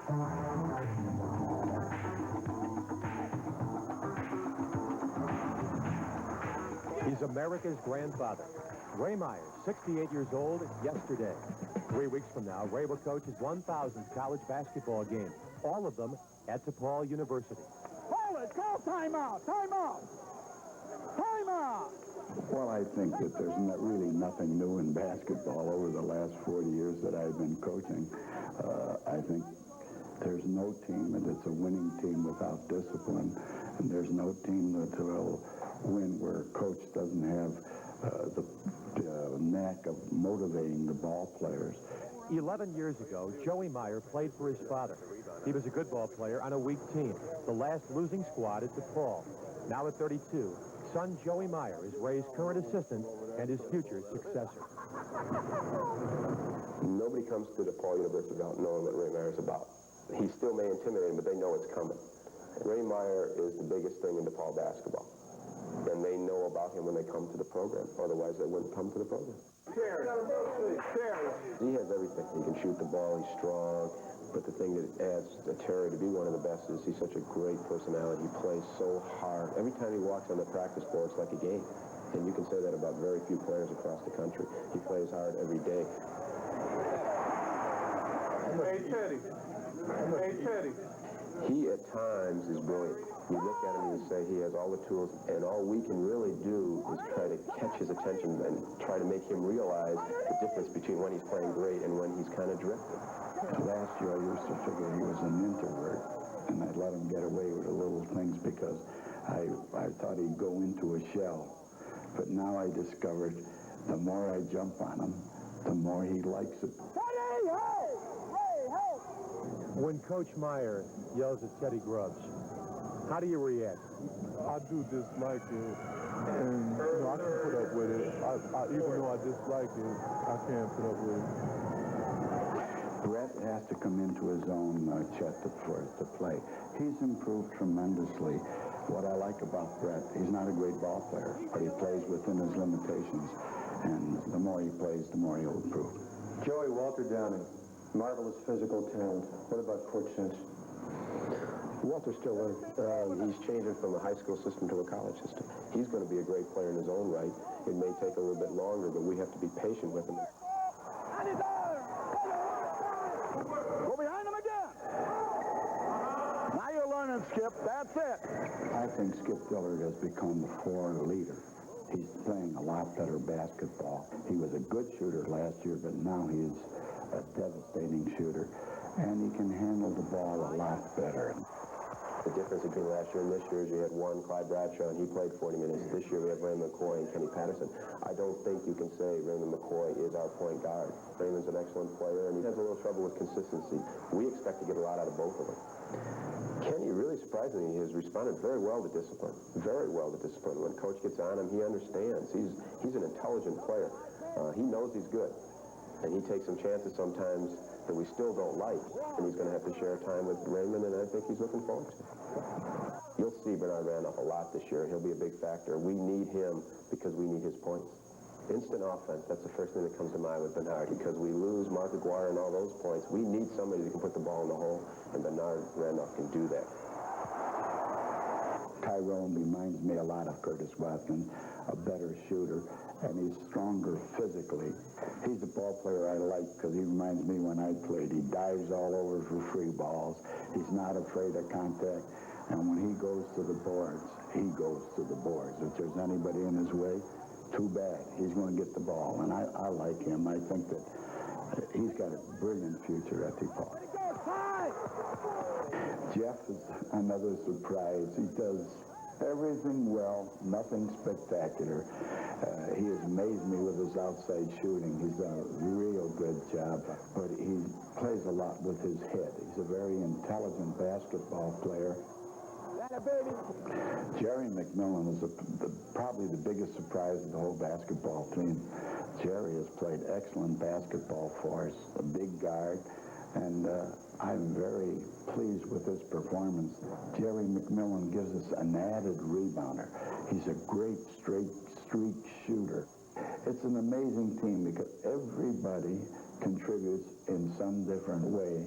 He's America's grandfather. Ray Meyer, 68 years old yesterday. 3 weeks from now, Ray will coach his 1,000th college basketball game. All of them at DePaul University. Hold it! Call timeout! Timeout! Timeout! Well, I think that there's really nothing new in basketball over the last 40 years that I've been coaching. I think there's no team that's a winning team without discipline, and there's no team that will win where a coach doesn't have the knack of motivating the ball players. 11 years ago, Joey Meyer played for his father. He was a good ball player on a weak team, the last losing squad at DePaul. Now at 32, son Joey Meyer is Ray's current assistant and his future successor. Nobody comes to DePaul University without knowing what Ray Meyer is about. He still may intimidate them, but they know it's coming. Ray Meyer is the biggest thing in DePaul basketball. And they know about him when they come to the program. Otherwise, they wouldn't come to the program. He has everything. He can shoot the ball. He's strong. But the thing that adds to Terry to be one of the best is he's such a great personality. He plays so hard. Every time he walks on the practice floor, it's like a game. And you can say that about very few players across the country. He plays hard every day. Hey, Teddy. Hey, Teddy. He, at times, is brilliant. You look at him and you say he has all the tools, and all we can really do is try to catch his attention and try to make him realize the difference between when he's playing great and when he's kind of drifting. Last year, I used to figure he was an introvert, and I'd let him get away with the little things because I thought he'd go into a shell. But now I discovered the more I jump on him, the more he likes it. Teddy, hey! Hey, hey! When Coach Meyer yells at Teddy Grubbs, how do you react? I do dislike it, and I can put up with it. Even though I dislike it, I can't put up with it. Brett has to come into his own, Chet, to play. He's improved tremendously. What I like about Brett, he's not a great ball player, but he plays within his limitations. And the more he plays, the more he'll improve. Joey, Walter Downing, marvelous physical talent. What about Coach Cinch? Walter's still learning. He's changing from a high school system to a college system. He's going to be a great player in his own right. It may take a little bit longer, but we have to be patient with him. Go behind him again. Now you're learning, Skip. That's it. I think Skip Dillard has become the floor leader. He's playing a lot better basketball. He was a good shooter last year, but now he's a devastating shooter. And he can handle the ball a lot better. The difference between last year and this year is you had one, Clyde Bradshaw, and he played 40 minutes. This year we have Raymond McCoy and Kenny Patterson. I don't think you can say Raymond McCoy is our point guard. Raymond's an excellent player, and he has a little trouble with consistency. We expect to get a lot out of both of them. Kenny, really surprisingly, has responded very well to discipline. Very well to discipline. When Coach gets on him, he understands. He's an intelligent player. He knows he's good. And he takes some chances sometimes that we still don't like. And he's going to have to share time with Raymond, and I think he's looking forward to it. You'll see Bernard Randolph a lot this year. He'll be a big factor. We need him because we need his points. Instant offense, that's the first thing that comes to mind with Bernard, because we lose Mark Aguirre and all those points. We need somebody that can put the ball in the hole, and Bernard Randolph can do that. Tyrone reminds me a lot of Curtis Watkins, a better shooter, and he's stronger physically. He's a ball player I like because he reminds me when I played. He dives all over for free balls. He's not afraid of contact, and when he goes to the boards, he goes to the boards. If there's anybody in his way, too bad. He's going to get the ball, and I like him. I think that he's got a brilliant future at DePaul. Jeff is another surprise. He does everything well, nothing spectacular. He has amazed me with his outside shooting. He's done a real good job, but he plays a lot with his head. He's a very intelligent basketball player. Jerry Mcmillan is probably the biggest surprise of the whole basketball team. Jerry has played excellent basketball for us, a big guard, and I'm very pleased with his performance. Jerry Mcmillan gives us an added rebounder. He's a great streak shooter. It's an amazing team because everybody contributes in some different way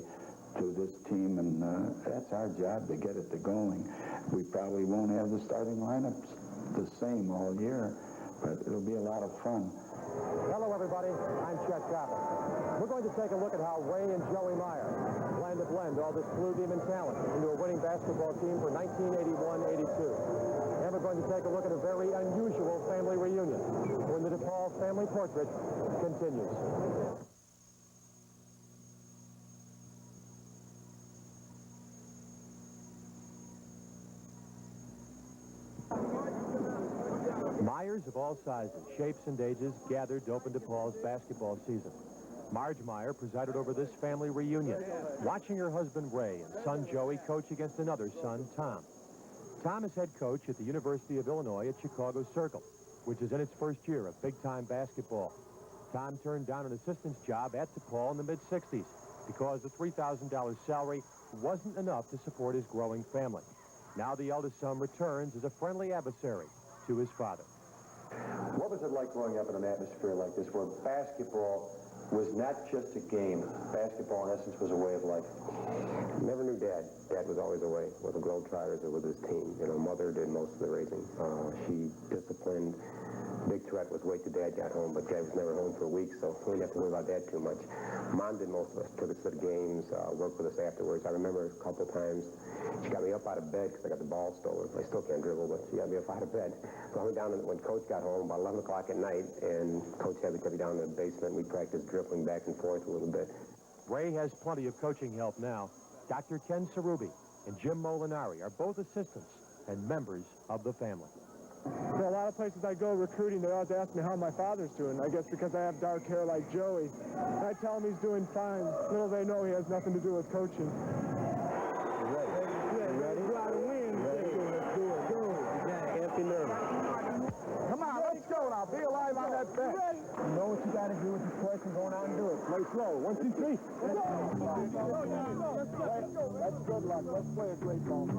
to this team, That's our job, to get it to going. We probably won't have the starting lineups the same all year, but it'll be a lot of fun. Hello, everybody. I'm Chet Coppock. We're going to take a look at how Ray and Joey Meyer plan to blend all this Blue Demon talent into a winning basketball team for 1981-82. And we're going to take a look at a very unusual family reunion when the DePaul family portrait continues. Meyers of all sizes, shapes, and ages gathered to open DePaul's basketball season. Marge Meyer presided over this family reunion, watching her husband Ray and son Joey coach against another son, Tom. Tom is head coach at the University of Illinois at Chicago Circle, which is in its first year of big-time basketball. Tom turned down an assistant's job at DePaul in the mid-60s because the $3,000 salary wasn't enough to support his growing family. Now the eldest son returns as a friendly adversary to his father. What was it like growing up in an atmosphere like this where basketball was not just a game? Basketball, in essence, was a way of life. Never knew Dad. Dad was always away with the Globetrotters or with his team. You know, Mother did most of the raising. She disciplined. Big threat was wait till Dad got home, but Dad was never home for a week, so we didn't have to worry about Dad too much. Mom did most of us, took us to the games, worked with us afterwards. I remember a couple times she got me up out of bed because I got the ball stolen. I still can't dribble, but she got me up out of bed. So I went down when Coach got home about 11 o'clock at night, and Coach had me down in the basement. We practiced dribbling back and forth a little bit. Ray has plenty of coaching help now. Dr. Ken Ceruby and Jim Molinari are both assistants and members of the family. So a lot of places I go recruiting, they always ask me how my father's doing. I guess because I have dark hair like Joey. I tell them he's doing fine. Little they know he has nothing to do with coaching. You ready? Go out and win. Let's do it. Can't be nervous. Come on, let's go now. Be alive on that bench. You know what you got to do with this question, going out and do it. Play slow. 1, 2, 3. That's good luck. Let's play a great ball.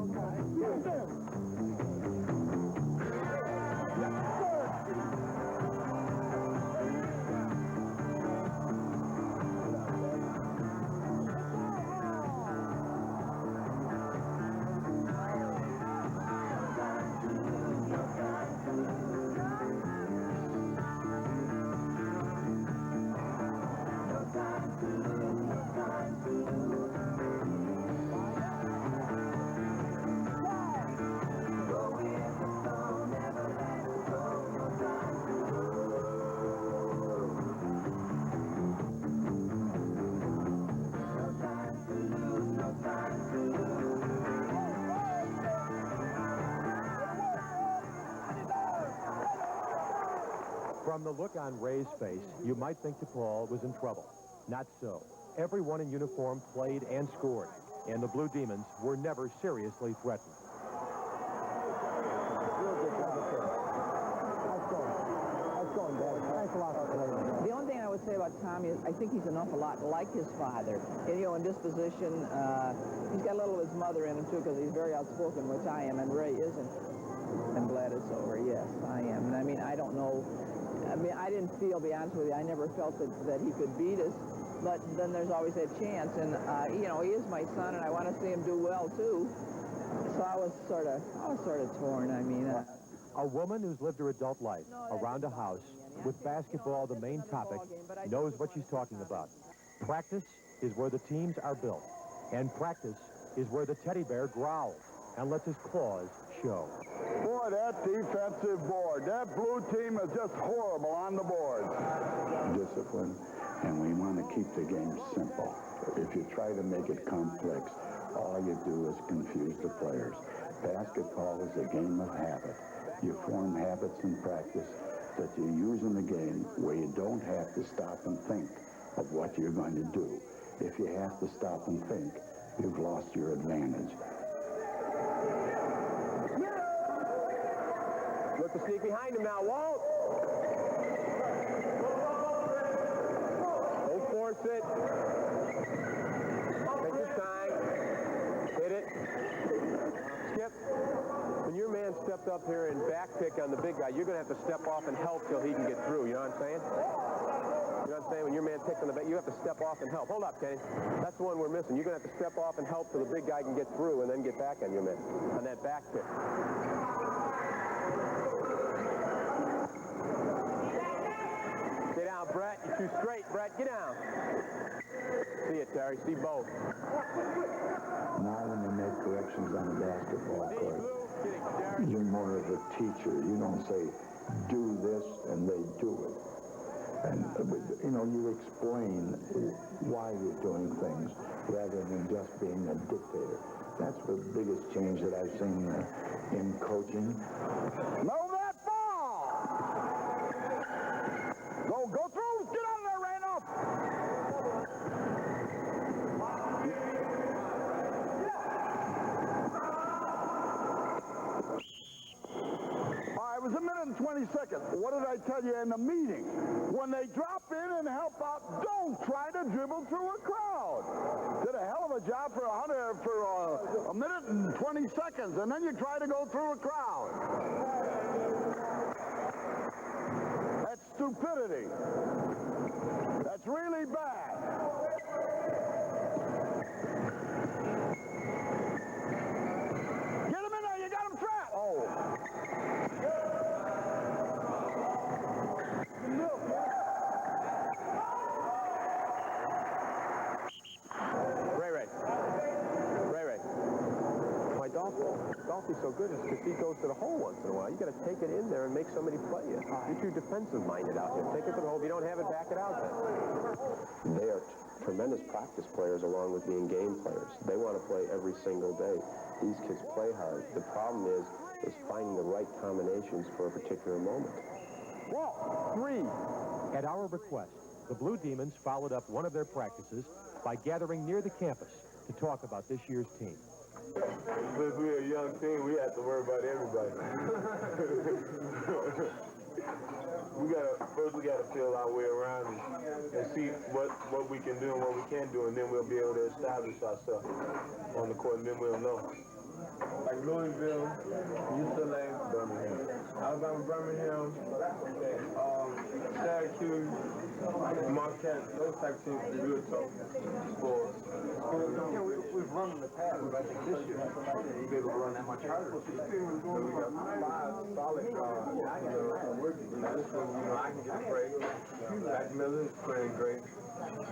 From the look on Ray's face, you might think DePaul was in trouble. Not so. Everyone in uniform played and scored, and the Blue Demons were never seriously threatened. The only thing I would say about Tommy is I think he's an awful lot like his father. And, you know, in disposition, he's got a little of his mother in him, too, because he's very outspoken, which I am, and Ray isn't. I'm glad it's over. Yes, I am. And I mean, I don't know. I mean, I didn't feel, to be honest with you, I never felt that he could beat us. But then there's always that chance. And, you know, he is my son, and I want to see him do well, too. So I was sort of torn. I mean... A woman who's lived her adult life around a house with basketball the main topic knows what she's talking about. Practice is where the teams are built, and practice is where the teddy bear growls and lets his claws show. Boy, that defensive board. That blue team is just horrible on the board. Discipline, and we want to keep the game simple. If you try to make it complex, all you do is confuse the players. Basketball is a game of habit. You form habits in practice that you use in the game where you don't have to stop and think of what you're going to do. If you have to stop and think, you've lost your advantage. Look to sneak behind him now, Walt. Don't force it. Take your time. Hit it. Skip. When your man stepped up here and back pick on the big guy, you're going to have to step off and help till he can get through. You know what I'm saying? You know what I'm saying? When your man picks on the bat, you have to step off and help. Hold up, Kenny. That's the one we're missing. You're going to have to step off and help so the big guy can get through and then get back on your man on that back pick. Stay down, Brett. You're too straight, Brett. Get down. See it, Terry. See both. Now when you make corrections on the basketball court, you're more of a teacher. You don't say, do this, and they do it. And, you know, you explain why you're doing things rather than just being a dictator. That's the biggest change that I've seen in coaching. No, that ball! Go through! Get out of there, Randolph! All right, it was a minute and 20 seconds. What did I tell you in the meeting? When they drop in and help out, don't try to dribble through a crowd. Did a hell of a job for a minute and 20 seconds, and then you try to go through a crowd. That's stupidity. That's really bad. Get him in there. You got him trapped. Oh. Ray. Why Dolphy's so good is because he goes to the hole once in a while. You got to take it in there and make somebody play it. You're too defensive-minded out here. Take it to the hole. If you don't have it, back it out then. They are tremendous practice players along with being game players. They want to play every single day. These kids play hard. The problem is finding the right combinations for a particular moment. Ball, 3. At our request, the Blue Demons followed up one of their practices by gathering near the campus to talk about this year's team. Since we're a young team, we have to worry about everybody. First we gotta feel our way around and see what we can do and what we can't do, and then we'll be able to establish ourselves on the court, and then we'll know. Like Louisville, UCLA, Birmingham. Alabama, Birmingham, Syracuse, Marquette, those type of teams are good tough for us. We've run in the past, but I think this year we'll be able to run that much harder. We got 5 solid guards. This one, I can get a break. Mcmillan's playing great.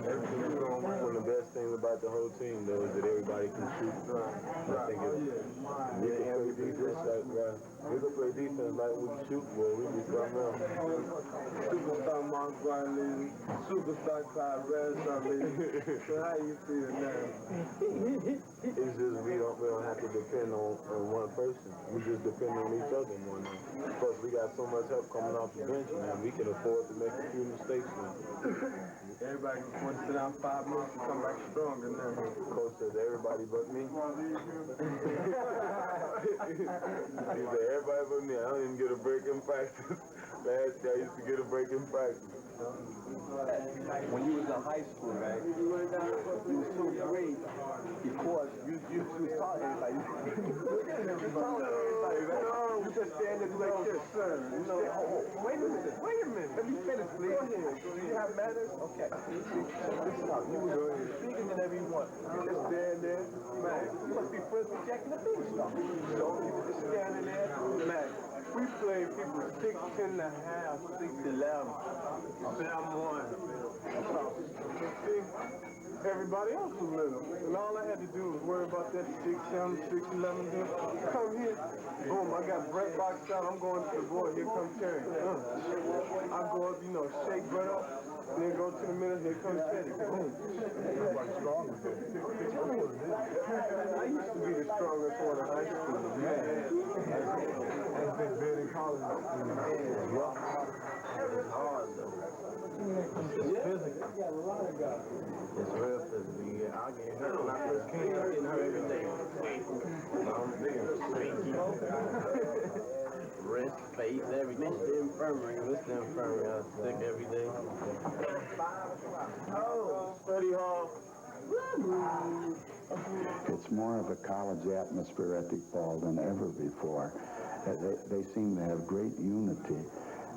Everything's going. One of the best things about the whole team, though, is that everybody can shoot. I think we can play defense like we can shoot, boy. We be something else. Superstar Mark Riley, superstar Clyde Bradshaw, so how you feel now? It's just we don't have to depend on one person. We just depend on each other more now. Plus, we got so much help coming off the bench, man. We can afford to make a few mistakes now. Everybody wants to sit down 5 minutes and come back stronger now. Coach says everybody but me. He said everybody but me. I don't even get a break in practice. Last year I used to get a break in practice. When you was in high school, right, you were so great because you taught everybody. You just stand there like this. Wait a minute. Let me finish, please. Go ahead. Do you have manners? Okay. So this is how you were speaking to everyone. You just stand there. Man, you must be friends with Jack and the Big Stuff. So you were just standing there. Man, we played people 6'10 and a half, 6'11. I'm one. See, everybody else was little. And all I had to do was worry about that 6'7", 6'11". Come here. Boom, I got Brett boxed out. I'm going to the board. Here comes Terry. I go up, shake Brett up. And then go to the middle. Here comes Teddy. Boom. Everybody's strong. I used to be the strongest one in high school. Man. I've been good in college. It's rough. It's hard, though. It's physical. It's real physical. Yeah, I get hurt when I first came. I get hurt every day. I'm big. Wrist, face, everything. It's the infirmary. I stick every day. Oh, study hall. It's more of a college atmosphere at DePaul than ever before. They seem to have great unity.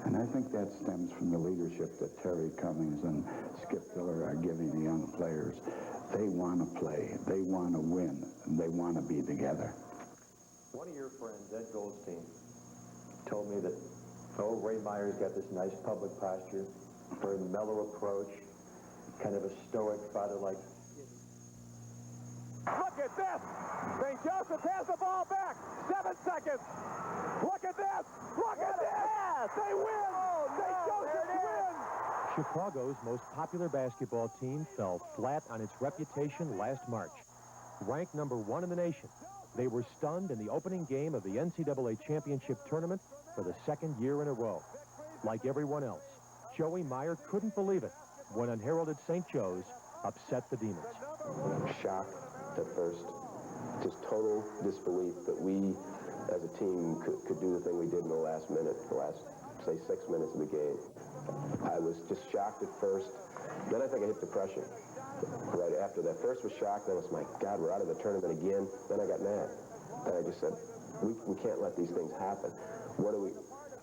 And I think that stems from the leadership that Terry Cummings and Skip Diller are giving the young players. They want to play, they want to win, and they want to be together. One of your friends, Ed Goldstein, told me that, oh, Ray Meyer's got this nice public posture, very mellow approach, kind of a stoic, father-like. Look at this! St. Joseph has the ball back. 7 seconds. Look at this! Look at this! They win! St. Joseph wins! Chicago's most popular basketball team fell flat on its reputation last March. Ranked number 1 in the nation, they were stunned in the opening game of the NCAA championship tournament for the 2nd year in a row. Like everyone else, Joey Meyer couldn't believe it when unheralded St. Joe's upset the Demons. Shock at first. Just total disbelief that we, as a team, could do the thing we did in the last minute, the last, say, 6 minutes of the game. I was just shocked at first. Then I think I hit depression right after that. First was shocked, then it was, my God, we're out of the tournament again. Then I got mad. Then I just said, we can't let these things happen.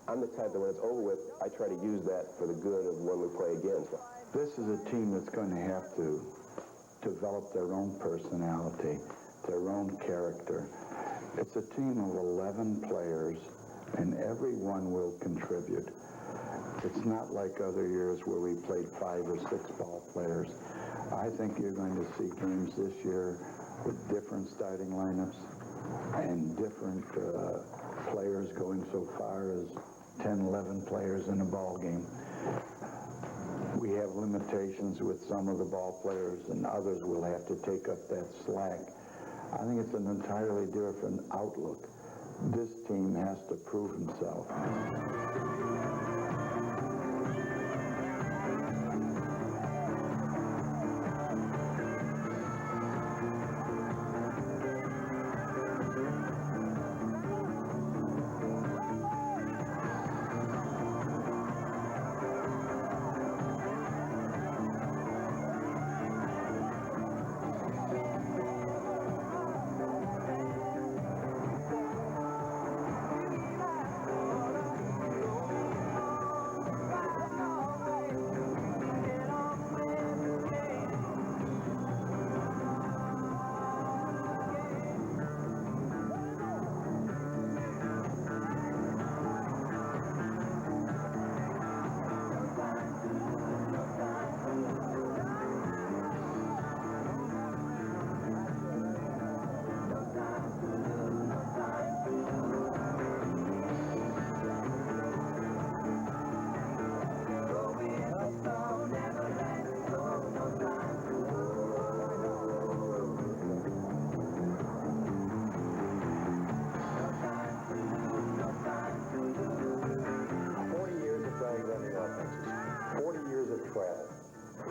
I'm the type that when it's over with, I try to use that for the good of when we play again. So. This is a team that's going to have to develop their own personality, their own character. It's a team of 11 players, and everyone will contribute. It's not like other years where we played 5 or 6 ball players. I think you're going to see games this year with different starting lineups and different players going so far as 10, 11 players in a ball game. We have limitations with some of the ball players, and others will have to take up that slack. I think it's an entirely different outlook. This team has to prove himself.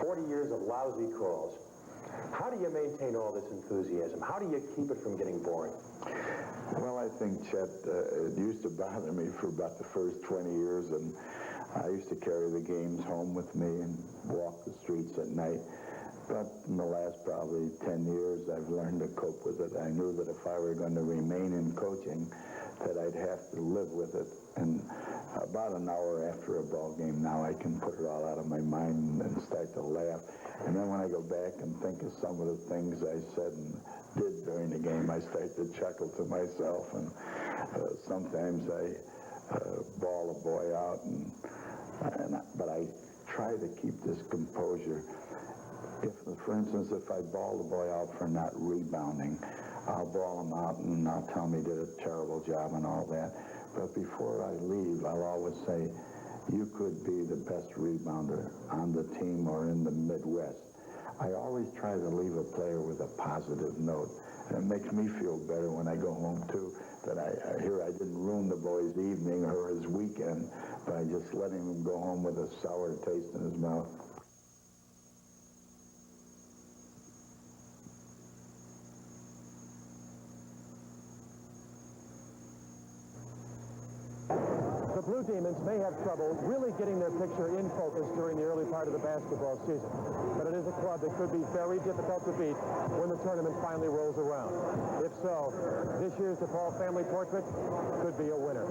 40 years of lousy calls. How do you maintain all this enthusiasm? How do you keep it from getting boring? Well, I think, Chet, it used to bother me for about the first 20 years, and I used to carry the games home with me and walk the streets at night. But in the last probably 10 years, I've learned to cope with it. I knew that if I were going to remain in coaching, that I'd have to live with it. And about an hour after a ball game now, I can put it all out of my mind and start to laugh. And then when I go back and think of some of the things I said and did during the game, I start to chuckle to myself. And sometimes I bawl a boy out. But I try to keep this composure. For instance, if I bawl the boy out for not rebounding, I'll bawl him out and I'll tell him he did a terrible job and all that. But before I leave, I'll always say, you could be the best rebounder on the team or in the Midwest. I always try to leave a player with a positive note. And it makes me feel better when I go home, too, that I hear I didn't ruin the boy's evening or his weekend by just letting him go home with a sour taste in his mouth. The Blue Demons may have trouble really getting their picture in focus during the early part of the basketball season. But it is a club that could be very difficult to beat when the tournament finally rolls around. If so, this year's DePaul family portrait could be a winner.